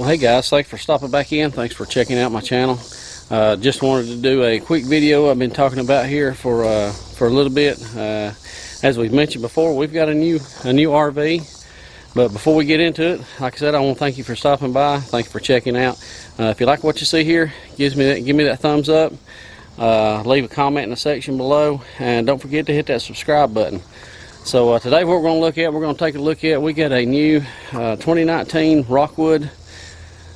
Well, hey guys, thanks for stopping back in. Thanks for checking out my channel. Just wanted to do a quick video I've been talking about here for a little bit. As we've mentioned before, we've got a new RV. But before we get into it, like I said, I want to thank you for stopping by. Thank you for checking out. If you like what you see here, give me that thumbs up. Leave a comment in the section below, and don't forget to hit that subscribe button. So today what we're going to look at, we got a new 2019 Rockwood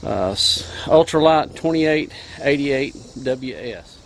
ultralight 2888 WS.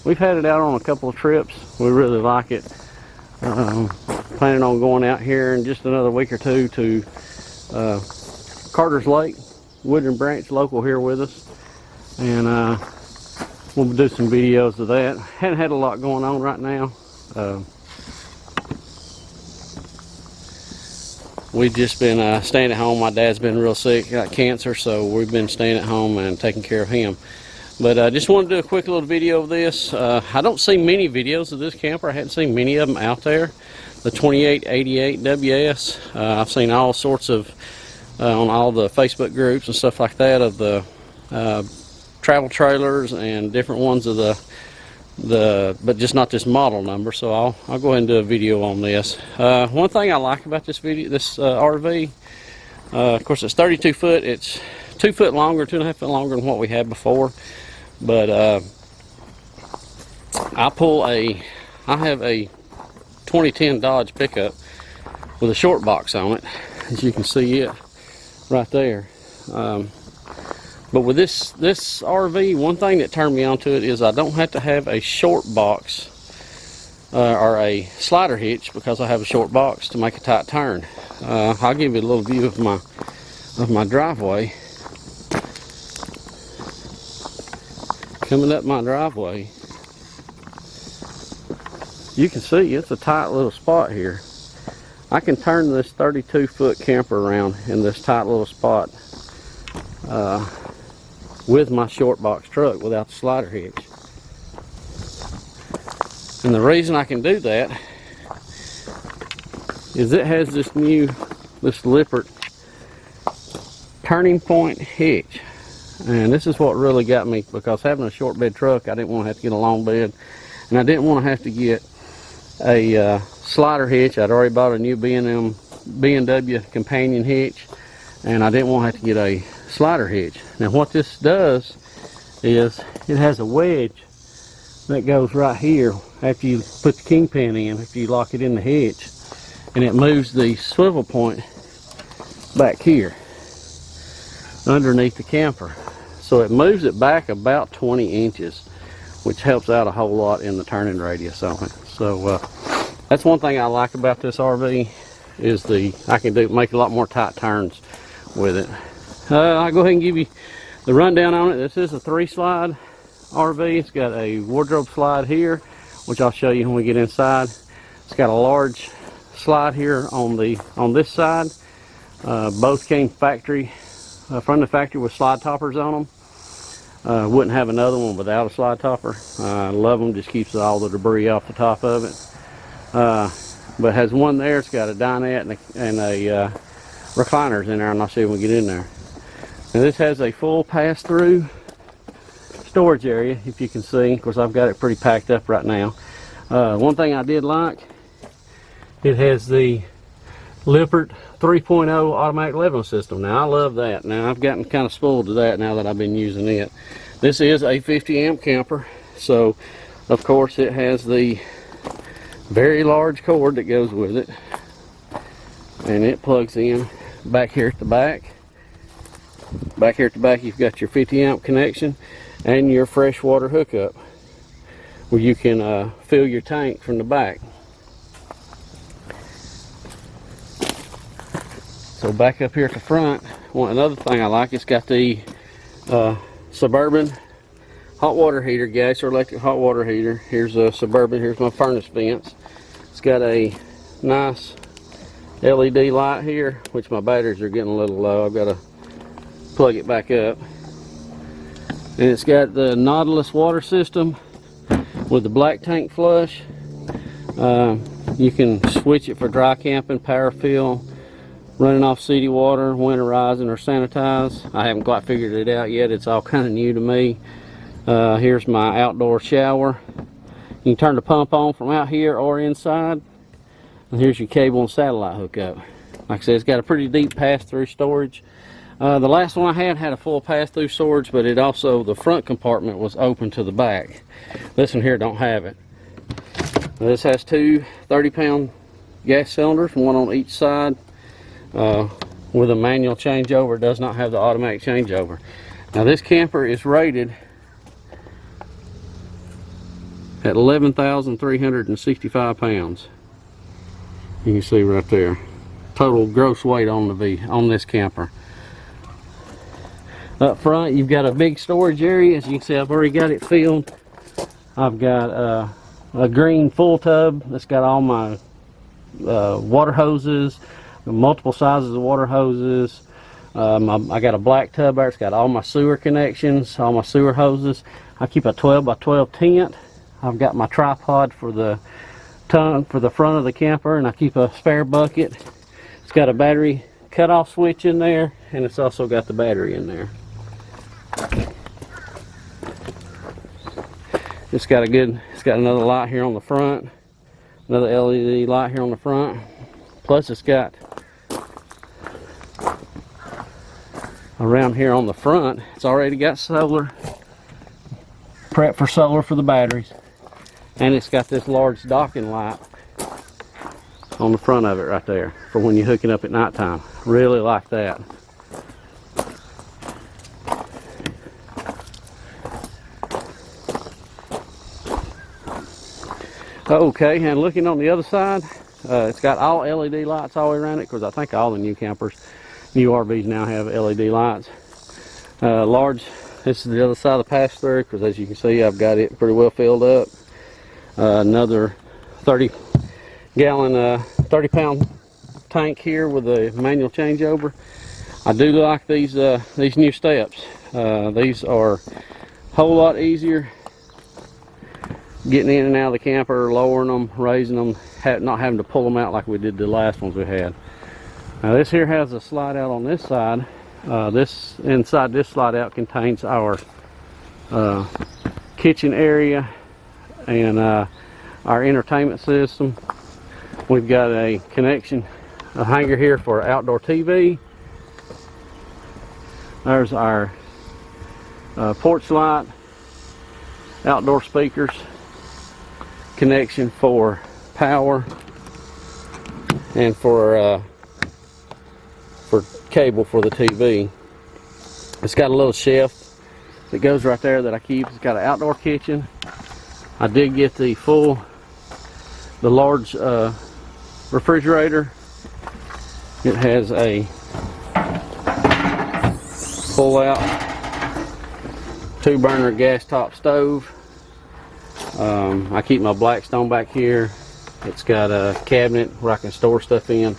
We've had it out on a couple of trips. We really like it. Planning on going out here in just another week or two to Carter's Lake, Woodland Branch, local here with us, and we'll do some videos of that. Hadn't had a lot going on right now. We've just been staying at home. My dad's been real sick, got cancer, so we've been staying at home and taking care of him. But I just wanted to do a quick little video of this. I don't see many videos of this camper. I haven't seen many of them out there. The 2888 WS. I've seen all sorts of, on all the Facebook groups and stuff like that, of the travel trailers and different ones of but just not this model number. So I'll go ahead and do a video on this. One thing I like about this RV, of course it's 32 foot. It's 2 foot longer, 2.5 foot longer than what we had before. But I have a 2010 Dodge pickup with a short box on it, as you can see it right there. But with this RV, one thing that turned me onto it is I don't have to have a short box or a slider hitch, because I have a short box to make a tight turn. I'll give you a little view of my driveway. Coming up my driveway, you can see it's a tight little spot here. I can turn this 32-foot camper around in this tight little spot with my short box truck without the slider hitch. And the reason I can do that is it has this Lippert turning point hitch. And this is what really got me, because having a short bed truck, I didn't want to have to get a long bed, and I didn't want to have to get a slider hitch. I'd already bought a new B&W companion hitch, and I didn't want to have to get a slider hitch. Now what this does is it has a wedge that goes right here after you put the kingpin in, after you lock it in the hitch, and it moves the swivel point back here underneath the camper. So it moves it back about 20 inches, which helps out a whole lot in the turning radius on it. So that's one thing I like about this RV, is I can make a lot more tight turns with it. I'll go ahead and give you the rundown on it. This is a 3-slide RV. It's got a wardrobe slide here, which I'll show you when we get inside. It's got a large slide here on this side. Both came from the factory with slide toppers on them. Wouldn't have another one without a slide topper. I love them, just keeps all the debris off the top of it. But has one there. It's got a dinette and a recliners in there, and I'll see when we get in there. Now this has a full pass-through storage area, if you can see. Of course, I've got it pretty packed up right now. One thing I did like, it has the Lippert 3.0 automatic leveling system. Now I love that. Now I've gotten kind of spoiled to that now that I've been using it. This is a 50 amp camper, so of course it has the very large cord that goes with it, and it plugs in back here at the back. Back here at the back you've got your 50 amp connection and your freshwater hookup, where you can fill your tank from the back. So back up here at the front, another thing I like, it's got the Suburban hot water heater, gas or electric hot water heater. Here's a Suburban. Here's my furnace vents. It's got a nice LED light here, which my batteries are getting a little low. I've got to plug it back up. And it's got the Nautilus water system with the black tank flush. You can switch it for dry camping, power fill, running off city water, winterizing or sanitize. I haven't quite figured it out yet. It's all kind of new to me. Here's my outdoor shower. You can turn the pump on from out here or inside. And here's your cable and satellite hookup. Like I said, it's got a pretty deep pass-through storage. The last one I had a full pass-through storage, but it also, the front compartment was open to the back. This one here don't have it. This has two 30-pound gas cylinders, one on each side, with a manual changeover. It does not have the automatic changeover. Now this camper is rated at 11,365 pounds. You can see right there. Total gross weight on this camper. Up front, you've got a big storage area. As you can see, I've already got it filled. I've got a green full tub that's got all my water hoses, multiple sizes of water hoses. I got a black tub there. It's got all my sewer connections, all my sewer hoses. I keep a 12 by 12 tent. I've got my tripod for the tongue for the front of the camper, and I keep a spare bucket. It's got a battery cutoff switch in there, and it's also got the battery in there. It's got another light here on the front, another LED light here on the front. Plus it's got around here on the front, it's already got solar, prep for solar for the batteries. And it's got this large docking light on the front of it right there for when you're hooking up at nighttime. Really like that. Okay, and looking on the other side, it's got all LED lights all the way around it, because I think all the new campers, new RVs now have LED lights. This is the other side of the pass-through, because as you can see, I've got it pretty well filled up. Another 30-pound tank here with a manual changeover. I do like these new steps. These are a whole lot easier getting in and out of the camper, lowering them, raising them, not having to pull them out like we did the last ones we had. Now this here has a slide out on this side. Inside this slide out contains our kitchen area and our entertainment system. We've got a hanger here for outdoor TV. There's our porch light, outdoor speakers, connection for power, and for cable for the TV. It's got a little shelf that goes right there that I keep. It's got an outdoor kitchen. I did get the large refrigerator. It has a pull out 2-burner gas top stove. I keep my Blackstone back here. It's got a cabinet where I can store stuff in.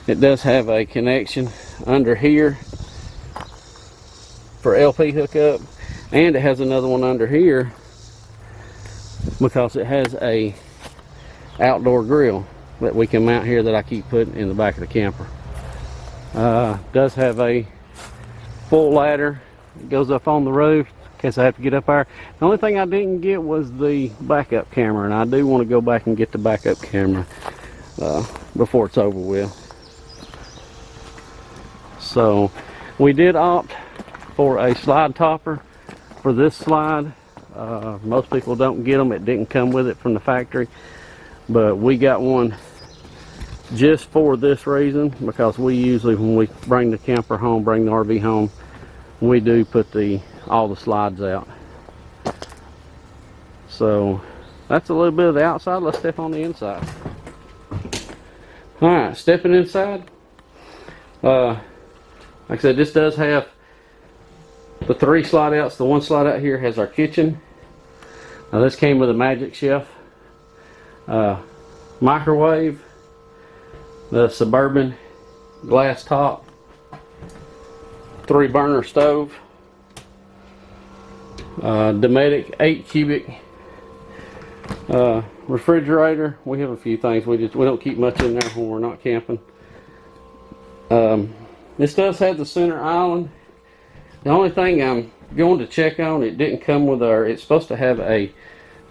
It does have a connection under here for LP hookup, and it has another one under here because it has a outdoor grill that we can mount here that I keep putting in the back of the camper. Does have a full ladder. It goes up on the roof in case I have to get up there. The only thing I didn't get was the backup camera, and I do want to go back and get the backup camera before it's over with. So we did opt for a slide topper for this slide. Most people don't get them. It didn't come with it from the factory, but we got one just for this reason, because we usually, when we bring the camper home, bring the RV home, we do put all the slides out. So that's a little bit of the outside. Let's step on the inside. All right, stepping inside. Like I said, this does have the 3 slide outs. The 1 slide out here has our kitchen. Now this came with a Magic Chef microwave, the Suburban glass top, 3 burner stove, Dometic 8 cubic refrigerator. We have a few things. We don't keep much in there when we're not camping. This does have the center island. The only thing I'm going to check on, it didn't come with our, it's supposed to have a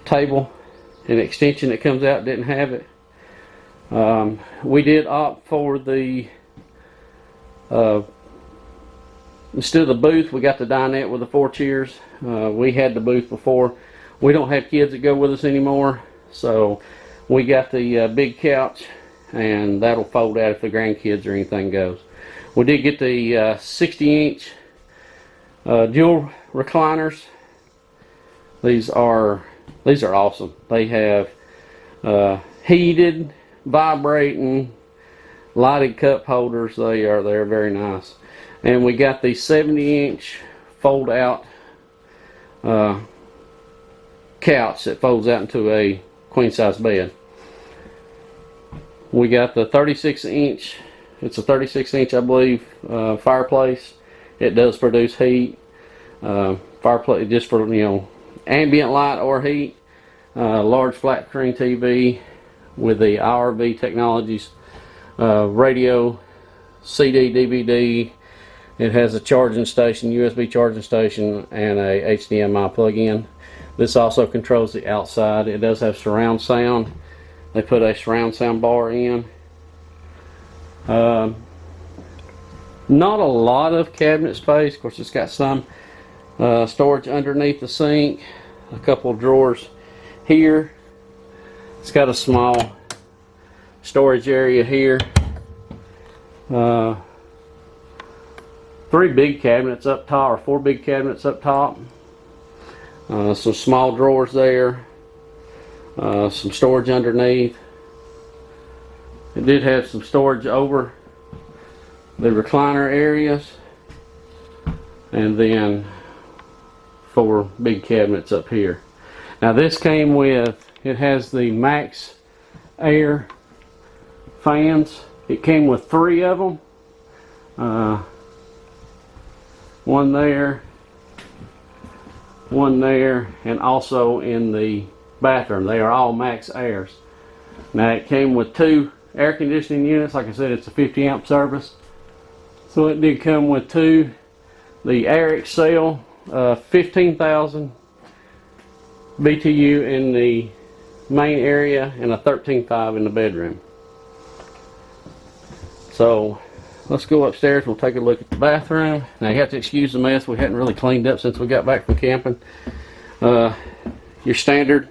table, an extension that comes out, didn't have it. We did opt for the instead of the booth, we got the dinette with the 4 chairs. We had the booth before. We don't have kids that go with us anymore, so we got the big couch, and that'll fold out if the grandkids or anything goes. We did get the 60-inch dual recliners. These are awesome. They have heated, vibrating, lighted cup holders. They're very nice. And we got the 70-inch fold out couch that folds out into a queen size bed. We got the 36-inch, it's a 36-inch I believe, fireplace. It does produce heat. Fireplace just for, you know, ambient light or heat. Large flat screen TV with the IRV technologies, radio, CD, DVD. It has a charging station, USB charging station, and a HDMI plug-in. This also controls the outside. It does have surround sound. They put a surround sound bar in. Not a lot of cabinet space. Of course, it's got some storage underneath the sink, a couple of drawers here. It's got a small storage area here. 3 big cabinets up top, or 4 big cabinets up top. Some small drawers there. Some storage underneath. It did have some storage over the recliner areas, and then 4 big cabinets up here. Now this came with, it has the Max Air fans. It came with 3 of them. One there, and also in the bathroom. They are all Max Airs. Now it came with 2 air conditioning units. Like I said, it's a 50 amp service. So it did come with 2. The Air Excel, 15,000 BTU in the main area and a 13.5 in the bedroom. So let's go upstairs. We'll take a look at the bathroom. Now you have to excuse the mess. We hadn't really cleaned up since we got back from camping. Your standard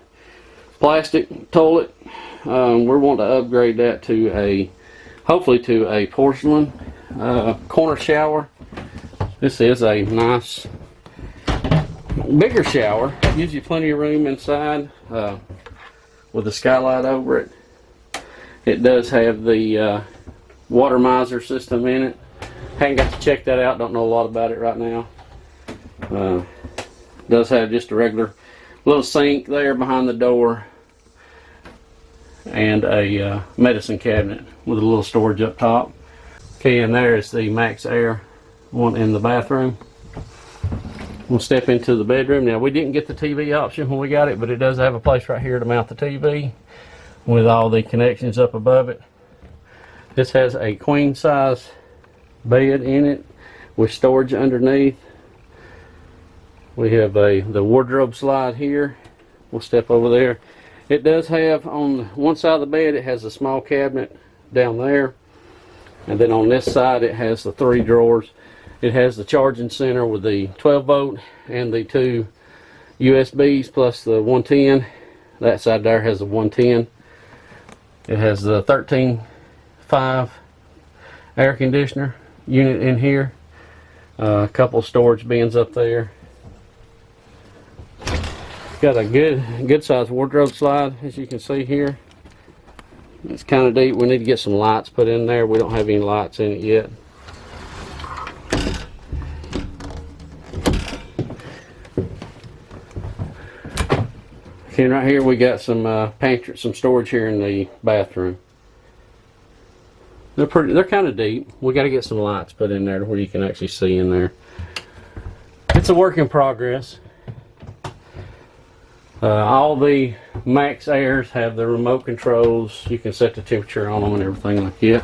plastic toilet. We're wanting to upgrade that to hopefully to a porcelain corner shower. This is a nice bigger shower. Gives you plenty of room inside with a skylight over it. It does have the water miser system in it. Haven't got to check that out. Don't know a lot about it right now. Does have just a regular little sink there behind the door, and a medicine cabinet with a little storage up top. Okay, and there is the Max Air one in the bathroom. We'll step into the bedroom. Now we didn't get the TV option when we got it, but it does have a place right here to mount the TV with all the connections up above it. This has a queen size bed in it with storage underneath. We have the wardrobe slide here. We'll step over there. It does have, on one side of the bed, it has a small cabinet down there, and then on this side it has the 3 drawers. It has the charging center with the 12 volt and the 2 USBs plus the 110. That side there has the 110. It has the 13.5 air conditioner unit in here. A couple storage bins up there. Got a good sized wardrobe slide, as you can see here. It's kind of deep. We need to get some lights put in there. We don't have any lights in it yet. And right here we got some pantry, some storage here in the bathroom. They're kind of deep. We got to get some lights put in there to where you can actually see in there. It's a work in progress. All the Max Airs have the remote controls. You can set the temperature on them and everything like that.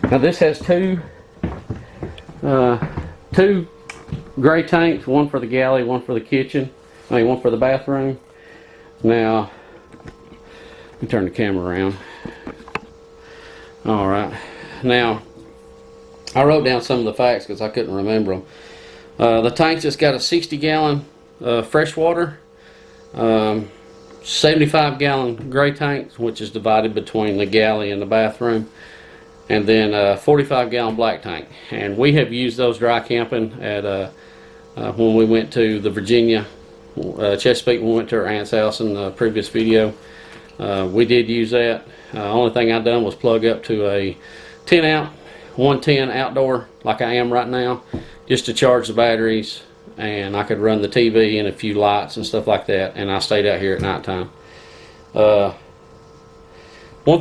Now this has two gray tanks, one for the galley, one for the kitchen. I mean, one for the bathroom. Now, let me turn the camera around. All right. Now, I wrote down some of the facts because I couldn't remember them. The tank's just got a 60-gallon fresh water, 75-gallon gray tank, which is divided between the galley and the bathroom, and then a 45-gallon black tank. And we have used those dry camping at when we went to the Virginia, Chesapeake, when we went to our aunt's house in the previous video. We did use that. Only thing I done was plug up to a 10-amp 110 outdoor like I am right now, just to charge the batteries, and I could run the TV and a few lights and stuff like that, and I stayed out here at nighttime. One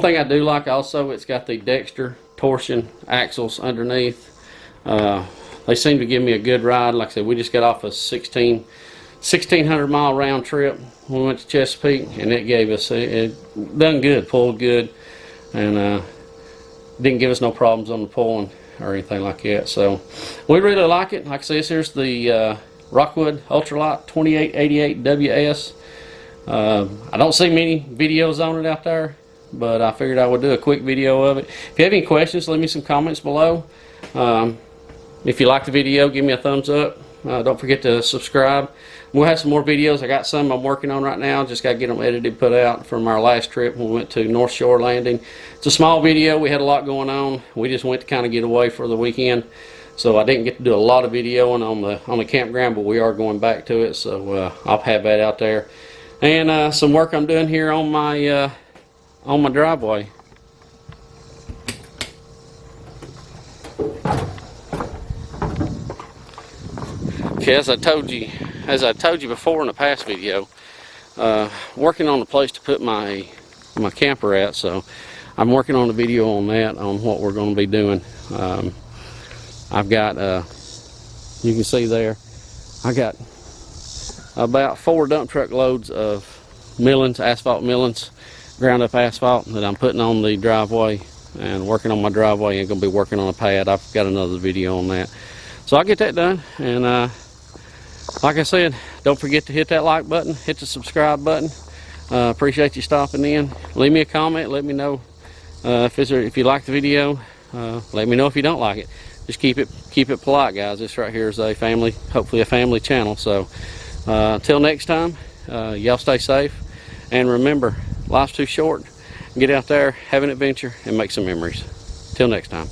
thing I do like also, it's got the Dexter torsion axles underneath. They seem to give me a good ride. Like I said, we just got off a 1,600 mile round trip. We went to Chesapeake, and it gave us, it done good, pulled good, and didn't give us no problems on the pulling or anything like that. So we really like it. Like I said, here's the Rockwood Ultralight 2888 WS. I don't see many videos on it out there, but I figured I would do a quick video of it. If you have any questions, leave me some comments below. If you like the video, give me a thumbs up. Don't forget to subscribe. We'll have some more videos. I got some I'm working on right now. Just got to get them edited, put out from our last trip when we went to North Shore Landing. It's a small video. We had a lot going on. We just went to kind of get away for the weekend, so I didn't get to do a lot of videoing on the campground, but we are going back to it, so I'll have that out there. And some work I'm doing here on my driveway. Okay, as I told you before in the past video, working on the place to put my camper at, so I'm working on a video on that, on what we're going to be doing. I've got, you can see there, I got about 4 dump truck loads of millings, asphalt millings, ground up asphalt that I'm putting on the driveway, and working on my driveway, and going to be working on a pad. I've got another video on that. So I'll get that done, and like I said, don't forget to hit that like button, hit the subscribe button. Appreciate you stopping in. Leave me a comment, let me know if you like the video. Let me know if you don't like it. Just keep it polite, guys. This right here is a family, hopefully a family channel. So until next time, y'all stay safe, and remember, life's too short. Get out there, have an adventure, and make some memories. Till next time.